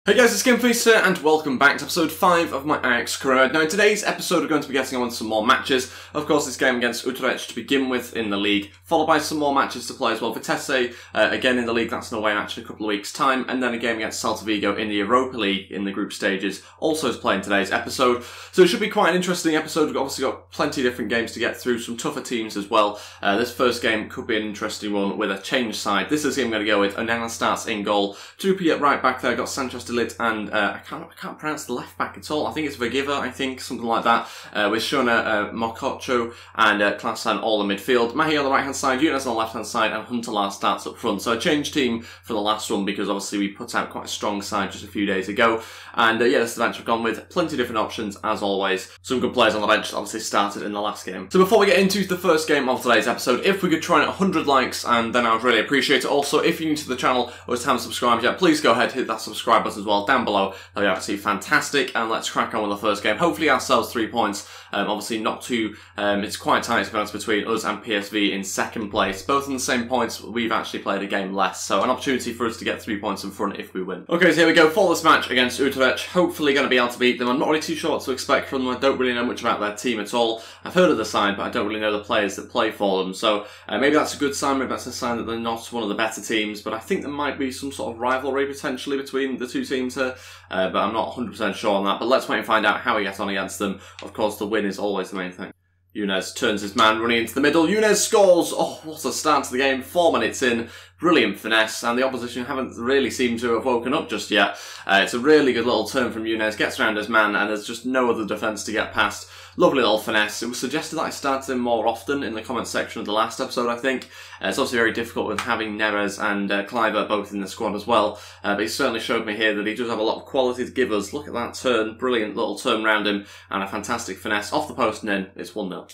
Hey guys, it's Ep5 here, and welcome back to episode 5 of my Ajax career. Now in today's episode we're going to be getting on with some more matches. Of course this game against Utrecht to begin with in the league, followed by some more matches to play as well. Vitesse, again in the league, that's an away match in a couple of weeks' time, and then a game against Celta Vigo in the Europa League in the group stages, also to play in today's episode. So it should be quite an interesting episode. We've obviously got plenty of different games to get through, some tougher teams as well. This first game could be an interesting one with a change side. This is the game I'm going to go with. Onana starts in goal. Drupi at right back there, got Sanchez de Ligt and I can't pronounce the left back at all. I think it's Vergiva, I think, something like that. With Shona, Mokocho and Klasan all in midfield. Mahi on the right hand side, Younes on the left hand side, and Huntelaar starts up front. So a changed team for the last one because obviously we put out quite a strong side just a few days ago. And yeah, this is the bench I've gone with. Plenty of different options as always. Some good players on the bench obviously started in the last game. So before we get into the first game of today's episode, if we could try and 100 likes, and then I would really appreciate it. Also, if you're new to the channel or just haven't subscribed yet, please go ahead, hit that subscribe button as well down below. That'll be absolutely fantastic, and let's crack on with the first game. Hopefully ourselves 3 points. Obviously not too, it's quite tight to be honest between us and PSV in second place. Both on the same points, we've actually played a game less, so an opportunity for us to get 3 points in front if we win. Okay, so here we go for this match against Utrecht. Hopefully going to be able to beat them. I'm not really too sure what to expect from them. I don't really know much about their team at all. I've heard of the side, but I don't really know the players that play for them, so maybe that's a good sign. Maybe that's a sign that they're not one of the better teams, but I think there might be some sort of rivalry potentially between the two teams here, but I'm not 100% sure on that. But let's wait and find out how we get on against them. Of course, the win is always the main thing. Younes turns his man running into the middle. Younes scores! Oh, what a start to the game. 4 minutes in. Brilliant finesse, and the opposition haven't really seemed to have woken up just yet. It's a really good little turn from Younes. Gets around his man, and there's just no other defence to get past. Lovely little finesse. It was suggested that I started him more often in the comment section of the last episode, I think. It's obviously very difficult with having Neres and Cliver both in the squad as well. But he certainly showed me here that he does have a lot of quality to give us. Look at that turn. Brilliant little turn round him, and a fantastic finesse. Off the post and in. It's 1-0.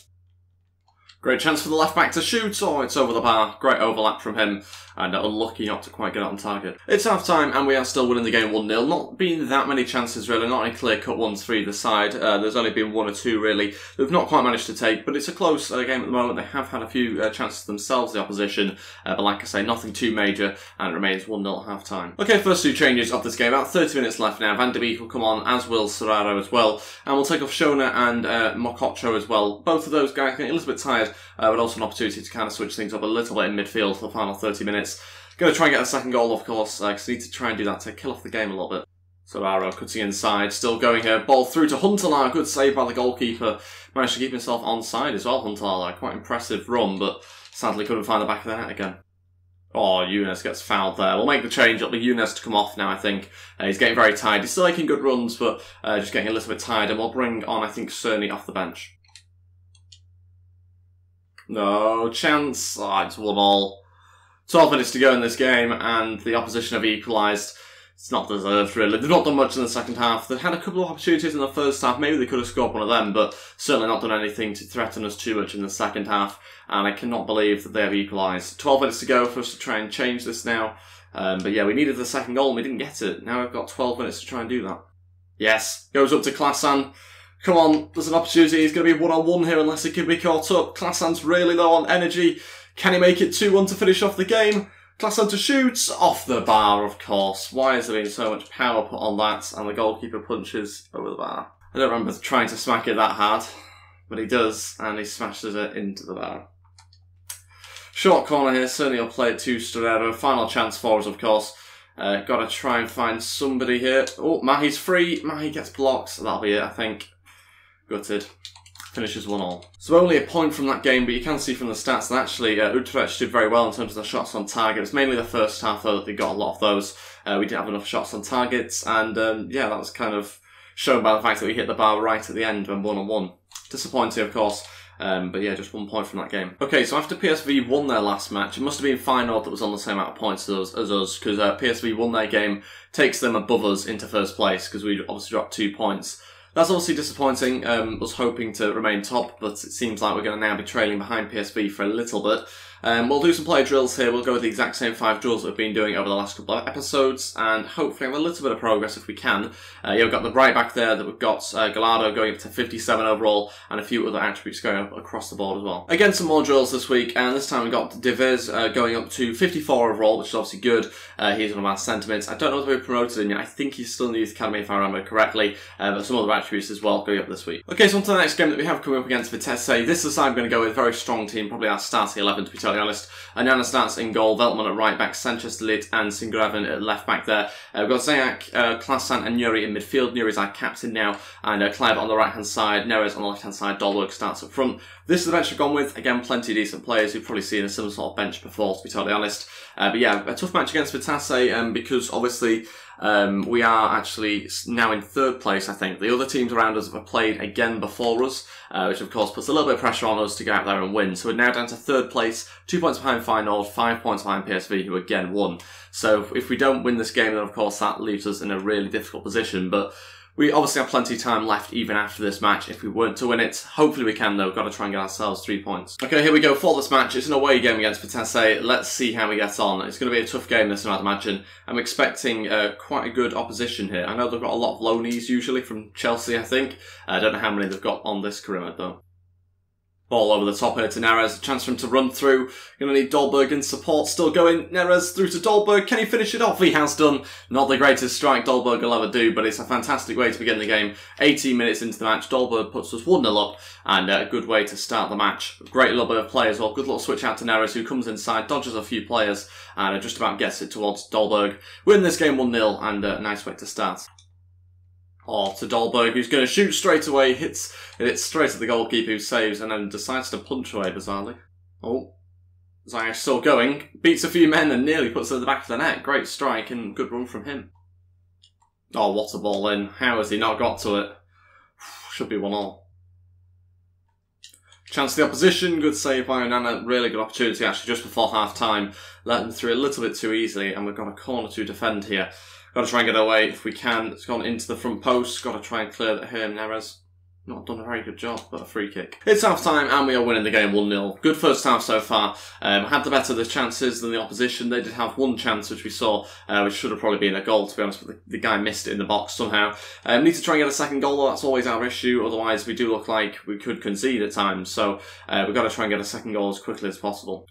Great chance for the left back to shoot. Oh, it's over the bar. Great overlap from him, and unlucky not to quite get it on target. It's half time, and we are still winning the game 1-0. Not been that many chances really, not any clear-cut ones for either side. There's only been 1 or 2 really. We've not quite managed to take, but it's a close game at the moment. They have had a few chances themselves, the opposition, but like I say, nothing too major, and it remains 1-0 at half time. Okay, first 2 changes of this game. About 30 minutes left now. Van der Beek will come on, as will Serraro as well, and we'll take off Shona and Mokocho as well. Both of those guys getting a little bit tired. But also an opportunity to kind of switch things up a little bit in midfield for the final 30 minutes. Going to try and get a second goal, of course, because I need to try and do that to kill off the game a little bit. Serraro cutting inside, still going here. Ball through to Huntelaar. Good save by the goalkeeper. Managed to keep himself onside as well, Huntelaar. Quite impressive run, but sadly couldn't find the back of the net again. Oh, Younes gets fouled there. We'll make the change. It'll be Younes to come off now, I think. He's getting very tired. He's still making good runs, but just getting a little bit tired. And we'll bring on, I think, Cerny off the bench. No chance. Oh, it's 1-1. 12 minutes to go in this game, and the opposition have equalised. It's not deserved, really. They've not done much in the second half. They've had a couple of opportunities in the first half. Maybe they could have scored one of them, but certainly not done anything to threaten us too much in the second half. And I cannot believe that they have equalised. 12 minutes to go for us to try and change this now. But yeah, we needed the second goal and we didn't get it. Now we've got 12 minutes to try and do that. Yes, goes up to Klasan. Come on, there's an opportunity. He's going to be 1-on-1 here unless he can be caught up. Klasan's really low on energy. Can he make it 2-1 to finish off the game? Klasan to shoot. Off the bar, of course. Why has there been so much power put on that? And the goalkeeper punches over the bar. I don't remember trying to smack it that hard, but he does, and he smashes it into the bar. Short corner here. Cerny will play it to Storero. Final chance for us, of course. Got to try and find somebody here. Oh, Mahi's free. Mahi gets blocked. That'll be it, I think. Gutted. Finishes 1-1. So only a point from that game, but you can see from the stats that actually Utrecht did very well in terms of the shots on target. It's mainly the first half though that they got a lot of those. We didn't have enough shots on targets, and yeah, that was kind of shown by the fact that we hit the bar right at the end when 1-1. Disappointing, of course. But yeah, just 1 point from that game. Okay, so after PSV won their last match, it must have been Feyenoord that was on the same amount of points as us, because PSV won their game, takes them above us into first place, because we obviously dropped 2 points. That's obviously disappointing. Was hoping to remain top, but it seems like we're going to now be trailing behind PSV for a little bit. We'll do some player drills here. We'll go with the exact same 5 drills that we've been doing over the last couple of episodes, and hopefully have a little bit of progress if we can. We've got the right back there that we've got Gallardo going up to 57 overall, and a few other attributes going up across the board as well. Again, some more drills this week, and this time we've got Vitesse going up to 54 overall, which is obviously good. He's one of our centre mids. I don't know if we've promoted him yet. I think he's still in the youth academy if I remember correctly, but some other attributes as well going up this week. Okay, so on to the next game that we have coming up against Vitesse. This is the side I'm going to go with. Very strong team, probably our starting 11 to be totally honest. Nana starts in goal, Veltman at right back, Sanchez, Lit and Singraven at left back there. We've got Zayak, Klasan and Nuri in midfield. Nuri's our captain now, and Clive on the right hand side, Neres on the left hand side, Dolberg starts up front. This is the bench I've gone with. Again, plenty of decent players. You've probably seen a similar sort of bench before, to be totally honest. But yeah, a tough match against Vitesse because obviously we are actually now in 3rd place, I think. The other teams around us have played again before us, which of course puts a little bit of pressure on us to go out there and win. So we're now down to 3rd place, 2 points behind Feyenoord, 5 points behind PSV, who again won. So if we don't win this game, then of course that leaves us in a really difficult position. But we obviously have plenty of time left even after this match if we weren't to win it. Hopefully we can though, we've got to try and get ourselves 3 points. Okay, here we go for this match. It's an away game against Vitesse. Let's see how we get on. It's going to be a tough game this one, I'd imagine. I'm expecting quite a good opposition here. I know they've got a lot of loanees usually from Chelsea, I think. I don't know how many they've got on this career though. Ball over the top here to Neres, a chance for him to run through. Going to need Dolberg in support, still going. Neres through to Dolberg, can he finish it off? He has done. Not the greatest strike Dolberg will ever do, but it's a fantastic way to begin the game. 18 minutes into the match, Dolberg puts us 1-0 up, and a good way to start the match. Great little bit of play as well, good little switch out to Neres, who comes inside, dodges a few players, and just about gets it towards Dolberg. Win this game 1-0, and a nice way to start. Oh, to Dolberg, who's going to shoot straight away, hits it straight at the goalkeeper who saves and then decides to punch away bizarrely. Oh, Zayas still going, beats a few men and nearly puts it at the back of the net. Great strike and good run from him. Oh, what a ball in. How has he not got to it? Should be 1-1. Chance to the opposition, good save by Onana, really good opportunity actually just before half time. Let them through a little bit too easily and we've got a corner to defend here. Got to try and get away if we can. It's gone into the front post. Got to try and clear that here. Neres not done a very good job, but a free kick. It's half time and we are winning the game 1-0. Good first half so far. Had the better of the chances than the opposition. They did have one chance which we saw, which should have probably been a goal to be honest, but the guy missed it in the box somehow. Need to try and get a second goal though. That's always our issue. Otherwise we do look like we could concede at times. So we've got to try and get a second goal as quickly as possible.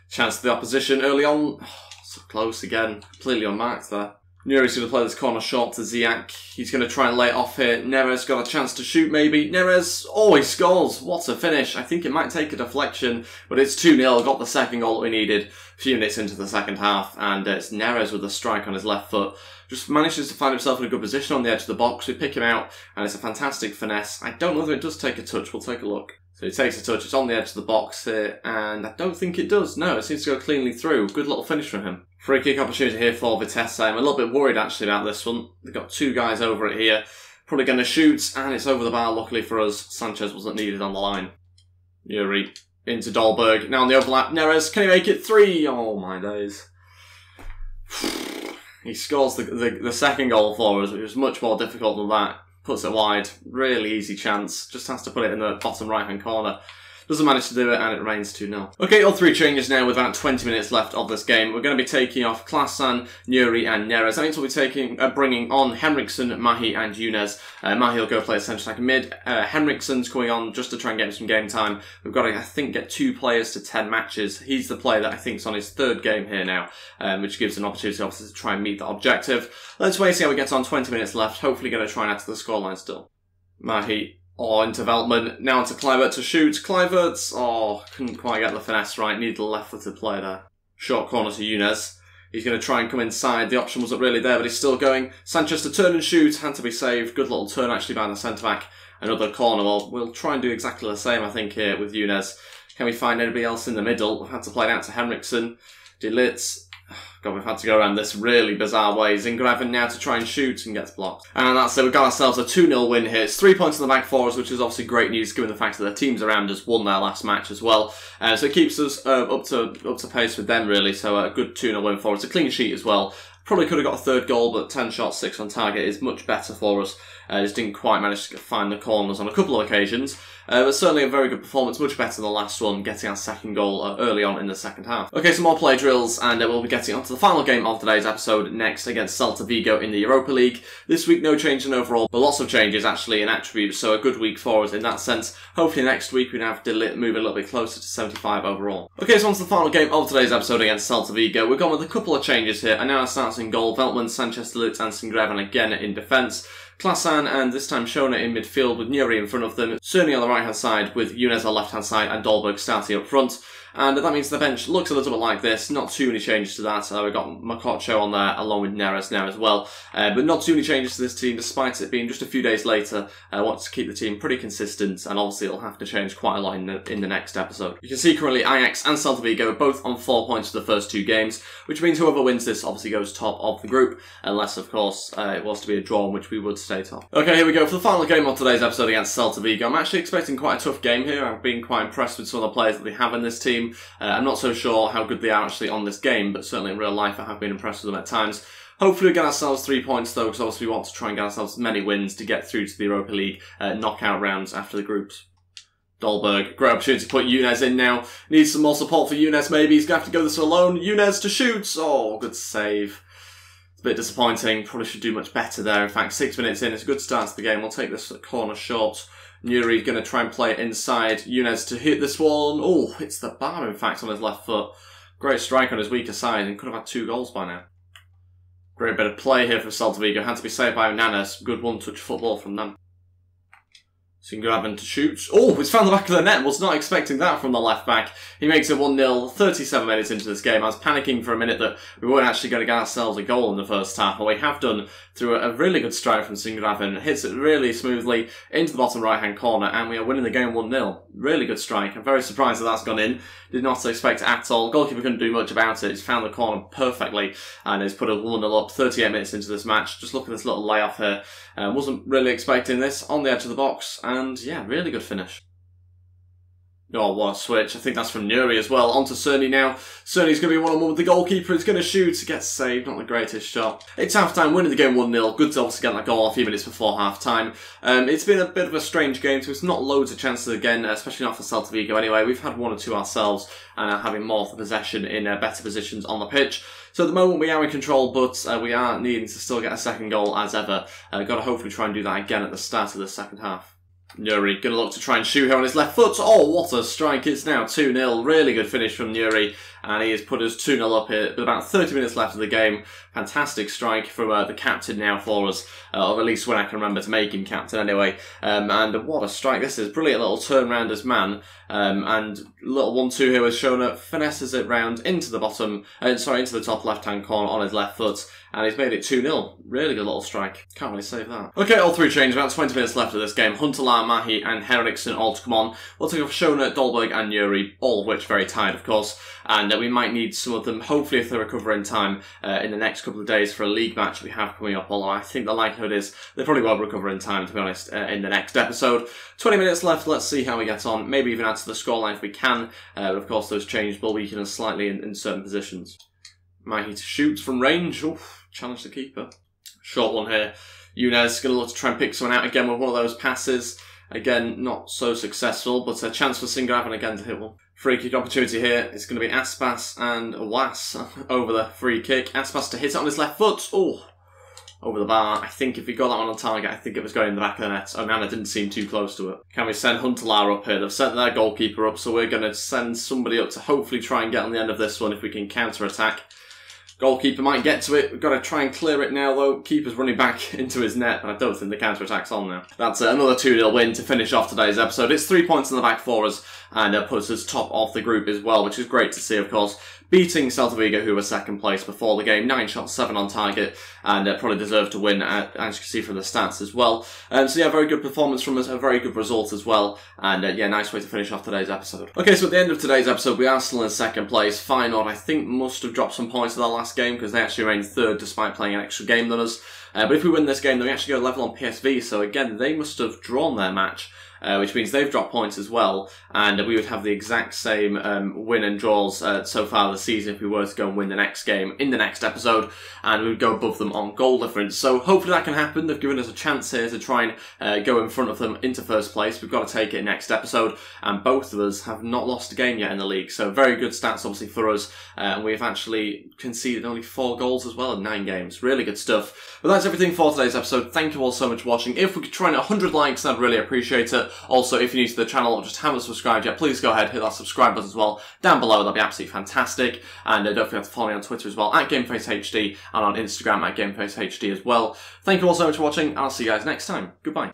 Chance to the opposition early on. Oh, so close again. Completely unmarked there. Nuri's going to play this corner short to Zayak. He's going to try and lay it off here. Neres got a chance to shoot maybe. Neres always scores. What a finish. I think it might take a deflection, but it's 2-0. Got the second goal that we needed a few minutes into the second half, and it's Neres with a strike on his left foot. Just manages to find himself in a good position on the edge of the box. We pick him out, and it's a fantastic finesse. I don't know whether it does take a touch. We'll take a look. So he takes a touch. It's on the edge of the box here, and I don't think it does. No, it seems to go cleanly through. Good little finish from him. Free kick opportunity here for Vitesse. I'm a little bit worried actually about this one. They've got 2 guys over it here. Probably going to shoot, and it's over the bar. Luckily for us, Sanchez wasn't needed on the line. Nuri into Dolberg. Now on the overlap, Neres. Can he make it 3? Oh my days. He scores the second goal for us, which was much more difficult than that. Puts it wide. Really easy chance. Just has to put it in the bottom right-hand corner. Doesn't manage to do it, and it remains 2-0. Okay, all 3 changes now with about 20 minutes left of this game. We're going to be taking off Klasan, Nuri and Neres. That means we'll be bringing on Henriksen, Mahi and Younes. Mahi will go play centre back mid. Henriksen's coming on just to try and get him some game time. We've got to, I think, get 2 players to 10 matches. He's the player that I think is on his 3rd game here now, which gives an opportunity, obviously, to try and meet that objective. Let's wait and see how we get on. 20 minutes left. Hopefully going to try and add to the scoreline still. Mahi. Oh, into Veltman. Now into Kluivert to shoot. Kluivert, oh, couldn't quite get the finesse right. Needed a left-footed play there. Short corner to Younes. He's going to try and come inside. The option wasn't really there, but he's still going. Sanchez to turn and shoot. Had to be saved. Good little turn actually by the centre-back. Another corner. Well, we'll try and do exactly the same, I think, here with Younes. Can we find anybody else in the middle? We've had to play it out to Henriksen. De Ligt. God, we've had to go around this really bizarre way. Zingraven now to try and shoot and gets blocked. And that's it. We've got ourselves a 2-0 win here. It's 3 points in the bag for us, which is obviously great news given the fact that the teams around us won their last match as well. So it keeps us up to pace with them really. So a good 2-0 win for us. A clean sheet as well. Probably could have got a third goal, but 10 shots, 6 on target is much better for us. Just didn't quite manage to find the corners on a couple of occasions. But certainly a very good performance, much better than the last one, getting our second goal early on in the second half. Okay, some more play drills, and we'll be getting on to the final game of today's episode next against Celta Vigo in the Europa League. This week, no change in overall, but lots of changes actually in attributes, so a good week for us in that sense. Hopefully next week we can have to move a little bit closer to 75 overall. Okay, so on to the final game of today's episode against Celta Vigo. We've gone with a couple of changes here, and now starts in goal. Veltman, Sanchez, Delit and Singrevan again in defence. Klasan and this time Shona in midfield with Nuri in front of them, Cerny on the right hand side with Younes on the left hand side and Dolberg starting up front. And that means the bench looks a little bit like this, not too many changes to that. We've got Makocho on there along with Neres now as well. But not too many changes to this team despite it being just a few days later. I want to keep the team pretty consistent and obviously it'll have to change quite a lot in the next episode. You can see currently Ajax and Celta Vigo both on 4 points for the first 2 games, which means whoever wins this obviously goes top of the group, unless of course it was to be a draw in which we would stay top. Okay, here we go for the final game of today's episode against Celta Vigo. I'm actually expecting quite a tough game here. I've been quite impressed with some of the players that they have in this team. I'm not so sure how good they are actually on this game, but certainly in real life I have been impressed with them at times. Hopefully we get ourselves 3 points though, because obviously we want to try and get ourselves many wins to get through to the Europa League knockout rounds after the groups. Dolberg, great opportunity to put Younes in now. Needs some more support for Younes maybe. He's going to have to go this alone. Younes to shoot. Oh, good save. It's a bit disappointing. Probably should do much better there. In fact, 6 minutes in. It's a good start to the game. We'll take this corner short. Nuri going to try and play it inside. Younes to hit this one. Oh, hits the bar in fact on his left foot. Great strike on his weaker side and could have had 2 goals by now. Great bit of play here for Celta Vigo. Had to be saved by Onanas. Good one-touch football from them. Singrevan to shoot. Oh, he's found the back of the net. Was not expecting that from the left back. He makes it 1-0, 37 minutes into this game. I was panicking for a minute that we weren't actually going to get ourselves a goal in the first half, but we have done through a really good strike from Singrevan. Hits it really smoothly into the bottom right-hand corner, and we are winning the game 1-0. Really good strike. I'm very surprised that that's gone in. Did not expect it at all. Goalkeeper couldn't do much about it. He's found the corner perfectly, and he's put a 1-0 up 38 minutes into this match. Just look at this little layoff here. Wasn't really expecting this. On the edge of the box, and yeah, really good finish. Oh, what a switch. I think that's from Nuri as well. On to Cerny now. Cerny's going to be one-on-one with the goalkeeper. He's going to shoot. Gets saved. Not the greatest shot. It's half-time, winning the game 1-0. Good to obviously get that goal a few minutes before half-time. It's been a bit of a strange game, so it's not loads of chances again, especially not for Celta Vigo anyway. We've had 1 or 2 ourselves and are having more of the possession in better positions on the pitch. So at the moment we are in control, but we are needing to still get a second goal as ever. Got to hopefully try and do that again at the start of the second half. Nuri going to look to try and shoot here on his left foot. Oh, what a strike. It's now 2-0. Really good finish from Nuri. And he has put us 2-0 up here with about 30 minutes left of the game. Fantastic strike from the captain now for us. Or at least when I can remember to make him captain anyway. And what a strike this is. Brilliant little turn round as man. And little 1-2 here with Shona. Finesses it round into the bottom, into the top left-hand corner on his left foot. And he's made it 2-0. Really good little strike. Can't really save that. Okay, all 3 changes. About 20 minutes left of this game. Huntelaar, Mahi and Henriksen all to come on. We'll take off Shona, Dolberg and Nuri. All of which very tired, of course. And we might need some of them, hopefully if they recover in time, in the next couple of days for a league match we have coming up. Although I think the likelihood is they probably won't recover in time, to be honest, in the next episode. 20 minutes left. Let's see how we get on. Maybe even add to the scoreline if we can. But of course those changes will weaken us slightly in certain positions. Mahi to shoot from range. Oof, challenge the keeper. Short one here. Younes going to look to try and pick someone out again with one of those passes. Again, not so successful, but a chance for Singrevan again to hit one. Free kick opportunity here. It's going to be Aspas and Was over the free kick. Aspas to hit it on his left foot. Oh, over the bar. I think if he got that one on target, I think it was going in the back of the net. Onana didn't seem too close to it. Can we send Huntelaar up here? They've sent their goalkeeper up, so we're going to send somebody up to hopefully try and get on the end of this one if we can counter-attack. Goalkeeper might get to it. We've got to try and clear it now, though. Keeper's running back into his net, but I don't think the counter-attack's on now. That's another 2-0 win to finish off today's episode. It's 3 points in the back for us, and puts us top of the group as well, which is great to see, of course. Beating Celta Vigo, who were second place before the game. 9 shots, 7 on target, and probably deserved to win, as you can see from the stats as well. So yeah, very good performance from us, a very good result as well, and yeah, nice way to finish off today's episode. Okay, so at the end of today's episode, we are still in second place. Feyenoord, I think, must have dropped some points in their last game, because they actually remained third despite playing an extra game than us. But if we win this game, then we actually go level on PSV, so again, they must have drawn their match. Which means they've dropped points as well, and we would have the exact same win and draws so far this season if we were to go and win the next game in the next episode, and we would go above them on goal difference. So hopefully that can happen. They've given us a chance here to try and go in front of them into first place. We've got to take it next episode, and both of us have not lost a game yet in the league, so very good stats obviously for us, and we've actually conceded only 4 goals as well in 9 games. Really good stuff. But that's everything for today's episode. Thank you all so much for watching. If we could try and 100 likes, I'd really appreciate it. Also, if you're new to the channel or just haven't subscribed yet, please go ahead, hit that subscribe button as well down below. That'd be absolutely fantastic. And don't forget to follow me on Twitter as well, at GameFaceHD, and on Instagram at GameFaceHD as well. Thank you all so much for watching, and I'll see you guys next time. Goodbye.